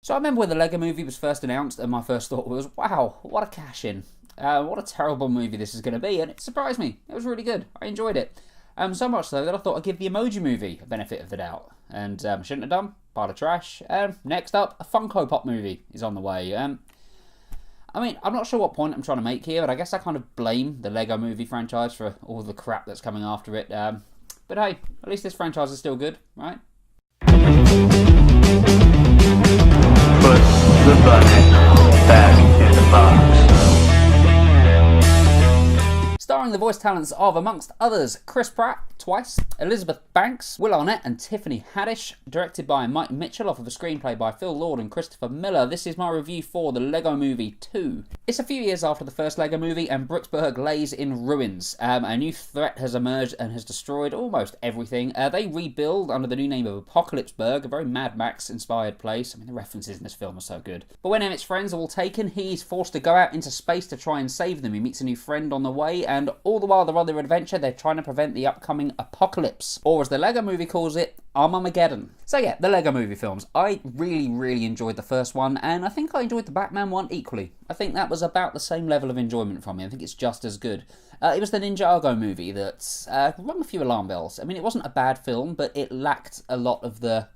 So I remember when the LEGO movie was first announced, and my first thought was, wow, what a cash-in. What a terrible movie this is going to be, and it surprised me. It was really good. I enjoyed it. So much so that I thought I'd give the Emoji Movie a benefit of the doubt. And shouldn't have done. Pile of trash. Next up, a Funko Pop movie is on the way. I mean, I'm not sure what point I'm trying to make here, but I guess I kind of blame the LEGO Movie franchise for all the crap that's coming after it. But hey, at least this franchise is still good, right? Put the bucket back in the box. Starring the voice talents of, amongst others, Chris Pratt, twice, Elizabeth Banks, Will Arnett and Tiffany Haddish, directed by Mike Mitchell off of a screenplay by Phil Lord and Christopher Miller. This is my review for the LEGO Movie 2. It's a few years after the first LEGO Movie and Bricksburg lays in ruins. A new threat has emerged and has destroyed almost everything. They rebuild under the new name of Apocalypseburg, a very Mad Max inspired place. I mean, the references in this film are so good. But when Emmet's friends are all taken, he's forced to go out into space to try and save them. He meets a new friend on the way, and all the while they're on their adventure, they're trying to prevent the upcoming apocalypse, or as the LEGO Movie calls it, Armageddon. So yeah, the LEGO Movie films. I really enjoyed the first one, and I think I enjoyed the Batman one equally. I think that was about the same level of enjoyment from me. I think it's just as good. It was the Ninjago movie that rung a few alarm bells. I mean, it wasn't a bad film, but it lacked a lot of the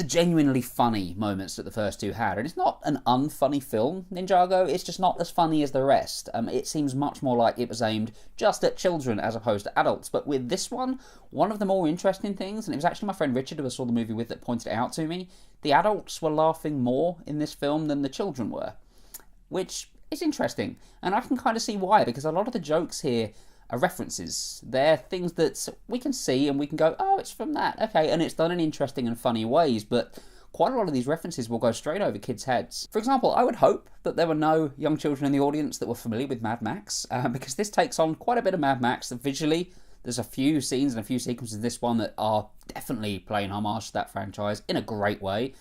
genuinely funny moments that the first two had. And it's not an unfunny film, Ninjago, it's just not as funny as the rest. It seems much more like it was aimed just at children as opposed to adults. But with this one of the more interesting things, and it was actually my friend Richard who I saw the movie with that pointed it out to me, the adults were laughing more in this film than the children were. Which is interesting. And I can kind of see why, because a lot of the jokes here are references. They're things that we can see and we can go, oh, it's from that. Okay, and it's done in interesting and funny ways, but quite a lot of these references will go straight over kids' heads. For example, I would hope that there were no young children in the audience that were familiar with Mad Max, because this takes on quite a bit of Mad Max. Visually, there's a few scenes and a few sequences in this one that are definitely playing homage to that franchise in a great way.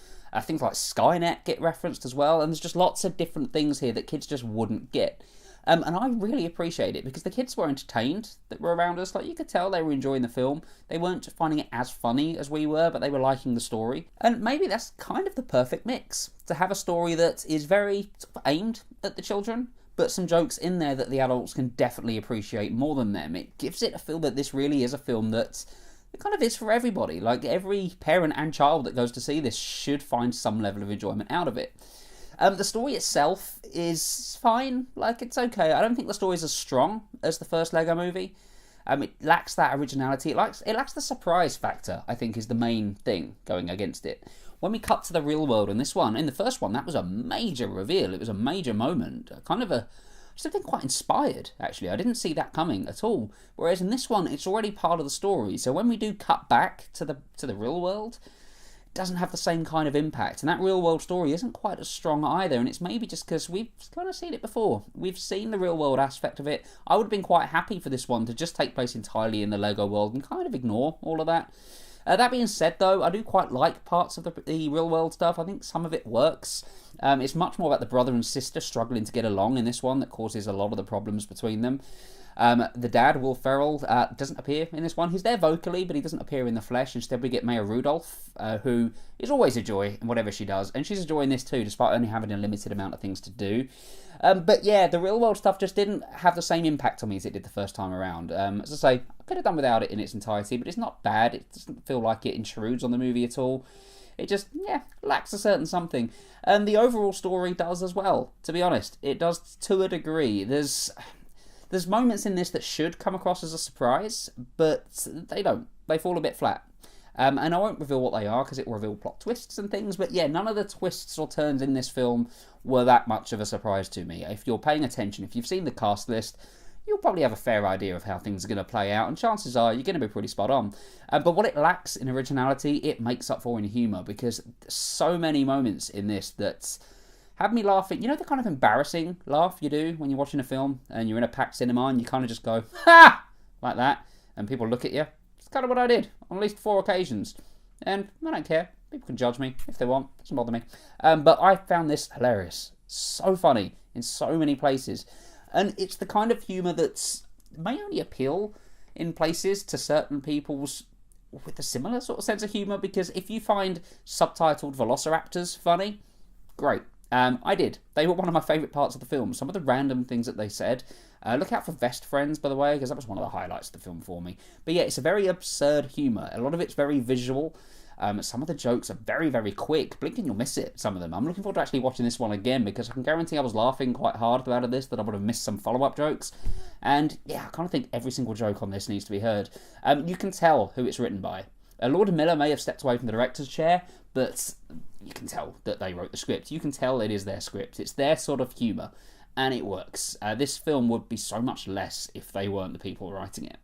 Things like Skynet get referenced as well, and there's just lots of different things here that kids just wouldn't get. And I really appreciate it, because the kids were entertained that were around us. Like, you could tell they were enjoying the film. They weren't finding it as funny as we were, but they were liking the story. And maybe that's kind of the perfect mix, to have a story that is very sort of aimed at the children, but some jokes in there that the adults can definitely appreciate more than them. It gives it a feel that this really is a film that it kind of is for everybody. Like, every parent and child that goes to see this should find some level of enjoyment out of it. The story itself is fine, like, it's okay. I don't think the story is as strong as the first LEGO Movie. It lacks that originality, it lacks the surprise factor, I think, is the main thing going against it. When we cut to the real world in this one, in the first one, that was a major reveal, it was a major moment, something quite inspired, actually. I didn't see that coming at all. Whereas in this one, it's already part of the story, so when we do cut back to the real world, doesn't have the same kind of impact, and that real world story isn't quite as strong either, and it's maybe just because we've kind of seen it before. We've seen the real world aspect of it. I would have been quite happy for this one to just take place entirely in the LEGO world and kind of ignore all of that. That being said, though, I do quite like parts of the real world stuff. I think some of it works. It's much more about the brother and sister struggling to get along in this one that causes a lot of the problems between them. The dad, Will Ferrell, doesn't appear in this one. He's there vocally, but he doesn't appear in the flesh. Instead, we get Maya Rudolph, who is always a joy in whatever she does. And she's a joy in this too, despite only having a limited amount of things to do. But yeah, the real world stuff just didn't have the same impact on me as it did the first time around. As I say, I could have done without it in its entirety, but it's not bad. It doesn't feel like it intrudes on the movie at all. It just, lacks a certain something. And the overall story does as well, to be honest. It does to a degree. There's moments in this that should come across as a surprise, but they don't. They fall a bit flat. And I won't reveal what they are, because it will reveal plot twists and things, but yeah, none of the twists or turns in this film were that much of a surprise to me. If you're paying attention, if you've seen the cast list, you'll probably have a fair idea of how things are going to play out, and chances are you're going to be pretty spot on. But what it lacks in originality, it makes up for in humour, because there's so many moments in this that had me laughing. You know the kind of embarrassing laugh you do when you're watching a film and you're in a packed cinema and you kind of just go, ha! Like that, and people look at you? It's kind of what I did on at least 4 occasions. And I don't care. People can judge me if they want. It doesn't bother me. But I found this hilarious. So funny in so many places. And it's the kind of humour that may only appeal in places to certain people's with a similar sort of sense of humour, because if you find subtitled velociraptors funny, great. I did. They were one of my favourite parts of the film. Some of the random things that they said. Look out for Vest Friends, by the way, because that was one of the highlights of the film for me. But yeah, it's a very absurd humour. A lot of it's very visual. Some of the jokes are very, very quick. Blink and you'll miss it, some of them. I'm looking forward to actually watching this one again, because I can guarantee I was laughing quite hard throughout this, that I would have missed some follow-up jokes. And yeah, I kind of think every single joke on this needs to be heard. You can tell who it's written by. Lord and Miller may have stepped away from the director's chair, but you can tell that they wrote the script. You can tell it is their script. It's their sort of humour, and it works. This film would be so much less if they weren't the people writing it.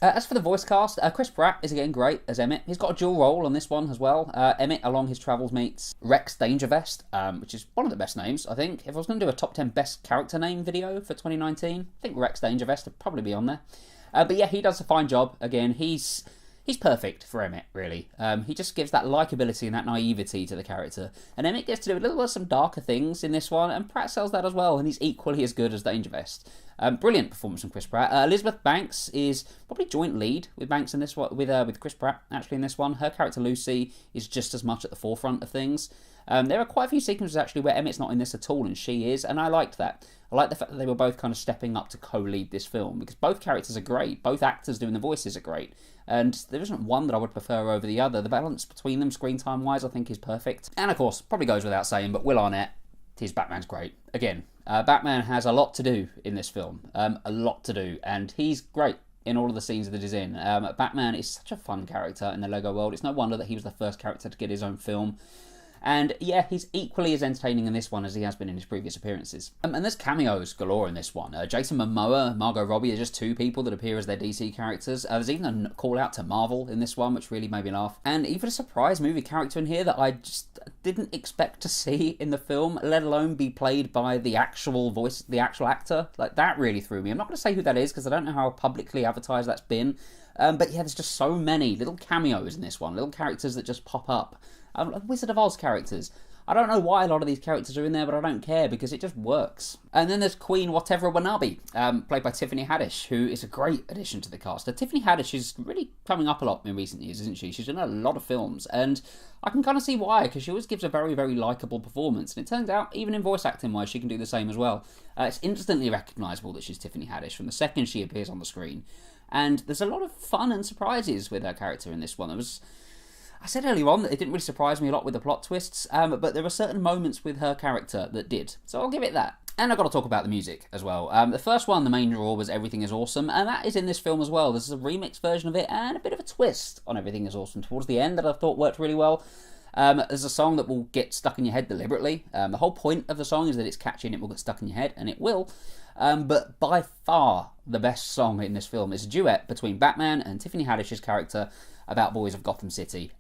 As for the voice cast, Chris Pratt is again great as Emmet. He's got a dual role on this one as well. Emmet, along his travels, meets Rex Dangervest, which is one of the best names, I think. If I was going to do a top 10 best character name video for 2019, I think Rex Dangervest would probably be on there. But yeah, he does a fine job. Again, he's perfect for Emmet, really. He just gives that likeability and that naivety to the character. And Emmet gets to do a little bit of some darker things in this one, and Pratt sells that as well, and he's equally as good as Dangervest. Brilliant performance from Chris Pratt. Elizabeth Banks is probably joint lead with Banks in this one, with Chris Pratt, actually, in this one. Her character, Lucy, is just as much at the forefront of things. There are quite a few sequences, actually, where Emmet's not in this at all, and she is, and I liked that. I like the fact that they were both kind of stepping up to co-lead this film, because both characters are great. Both actors doing the voices are great. And there isn't one that I would prefer over the other. The balance between them, screen time-wise, I think is perfect. And, of course, probably goes without saying, but Will Arnett, his Batman's great. Again, Batman has a lot to do in this film. A lot to do. And he's great in all of the scenes that he's in. Batman is such a fun character in the LEGO world. It's no wonder that he was the first character to get his own film. And yeah, he's equally as entertaining in this one as he has been in his previous appearances. And there's cameos galore in this one. Jason Momoa, Margot Robbie are just two people that appear as their DC characters. There's even a call out to Marvel in this one, which really made me laugh. And even a surprise movie character in here that I just didn't expect to see in the film, let alone be played by the actual voice, the actual actor. Like, that really threw me. I'm not going to say who that is because I don't know how publicly advertised that's been. But yeah, there's just so many little cameos in this one, little characters that just pop up. Wizard of Oz characters. I don't know why a lot of these characters are in there, but I don't care because it just works. And then there's Queen Whatever Wanabe, played by Tiffany Haddish, who is a great addition to the cast. Tiffany Haddish is really coming up a lot in recent years, isn't she? She's in a lot of films, and I can kind of see why, because she always gives a very, very likeable performance. And it turns out, even in voice acting wise, she can do the same as well. It's instantly recognisable that she's Tiffany Haddish from the second she appears on the screen. And there's a lot of fun and surprises with her character in this one. I said earlier on that it didn't really surprise me a lot with the plot twists, but there were certain moments with her character that did. So I'll give it that. And I've got to talk about the music as well. The first one, the main draw, was Everything Is Awesome, and that is in this film as well. This is a remix version of it, and a bit of a twist on Everything Is Awesome towards the end that I thought worked really well. There's a song that will get stuck in your head deliberately. The whole point of the song is that it's catchy and it will get stuck in your head, and it will. But by far the best song in this film is a duet between Batman and Tiffany Haddish's character about boys of Gotham City.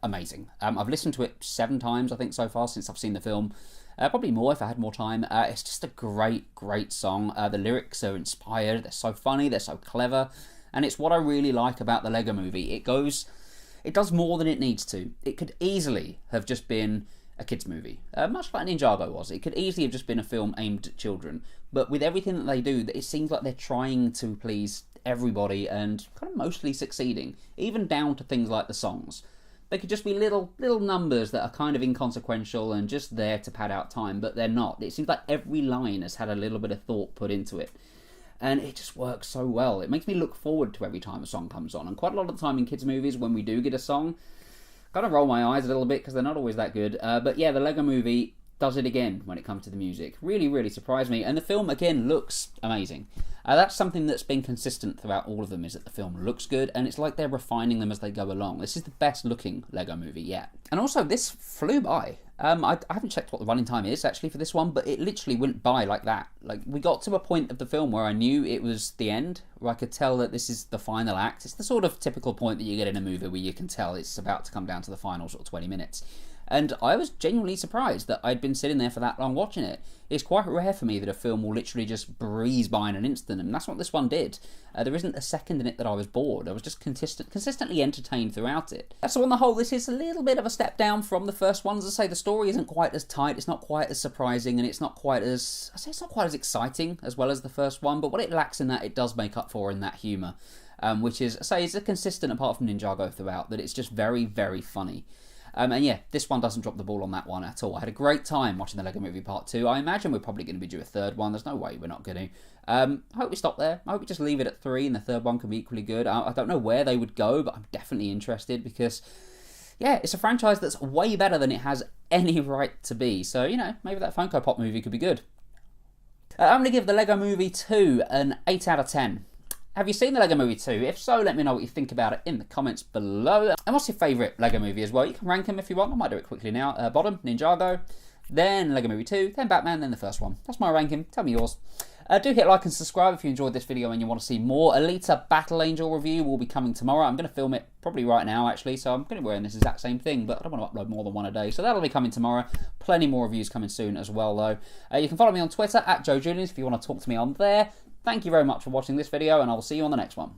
Amazing. I've listened to it 7 times, I think, so far since I've seen the film. Probably more if I had more time. It's just a great, great song. The lyrics are inspired. They're so funny. They're so clever. And it's what I really like about the LEGO movie. It does more than it needs to. It could easily have just been a kids' movie, much like Ninjago was. It could easily have just been a film aimed at children. But with everything that they do, it seems like they're trying to please everybody and kind of mostly succeeding, even down to things like the songs. They could just be little numbers that are kind of inconsequential and just there to pad out time, but they're not. It seems like every line has had a little bit of thought put into it. And it just works so well. It makes me look forward to every time a song comes on. And quite a lot of the time in kids' movies, when we do get a song, kind of roll my eyes a little bit because they're not always that good. But yeah, the LEGO movie does it again when it comes to the music. Really, really surprised me. And the film, again, looks amazing. That's something that's been consistent throughout all of them, is that the film looks good, and it's like they're refining them as they go along. This is the best looking LEGO movie yet. And also, this flew by. I haven't checked what the running time is, actually, for this one, but it literally went by like that. Like, we got to a point of the film where I knew it was the end, where I could tell that this is the final act. It's the sort of typical point that you get in a movie where you can tell it's about to come down to the final sort of 20 minutes. And I was genuinely surprised that I'd been sitting there for that long watching it. It's quite rare for me that a film will literally just breeze by in an instant, and that's what this one did. There isn't a second in it that I was bored. I was just consistently entertained throughout it. So on the whole, this is a little bit of a step down from the first one. As I say, the story isn't quite as tight, it's not quite as surprising, and it's not quite as exciting as well as the first one, but what it lacks in that, it does make up for in that humour. Which is, I say, is a consistent, apart from Ninjago throughout, that it's just very, very funny. And yeah, this one doesn't drop the ball on that one at all. I had a great time watching the Lego Movie Part 2. I imagine we're probably going to be due a third one. There's no way we're not going to. I hope we stop there. I hope we just leave it at 3 and the third one can be equally good. I don't know where they would go, but I'm definitely interested because, yeah, it's a franchise that's way better than it has any right to be. So, you know, maybe that Funko Pop movie could be good. I'm going to give the Lego Movie 2 an 8 out of 10. Have you seen the Lego Movie 2? If so, let me know what you think about it in the comments below. And what's your favourite Lego Movie as well? You can rank them if you want. I might do it quickly now. Bottom, Ninjago, then Lego Movie 2, then Batman, then the first one. That's my ranking. Tell me yours. Do hit like and subscribe if you enjoyed this video and you want to see more. Alita Battle Angel review will be coming tomorrow. I'm going to film it probably right now, actually, so I'm going to be wearing this exact same thing, but I don't want to upload more than one a day, so that'll be coming tomorrow. Plenty more reviews coming soon as well, though. You can follow me on Twitter, @JoeJulians, if you want to talk to me on there. Thank you very much for watching this video, and I will see you on the next one.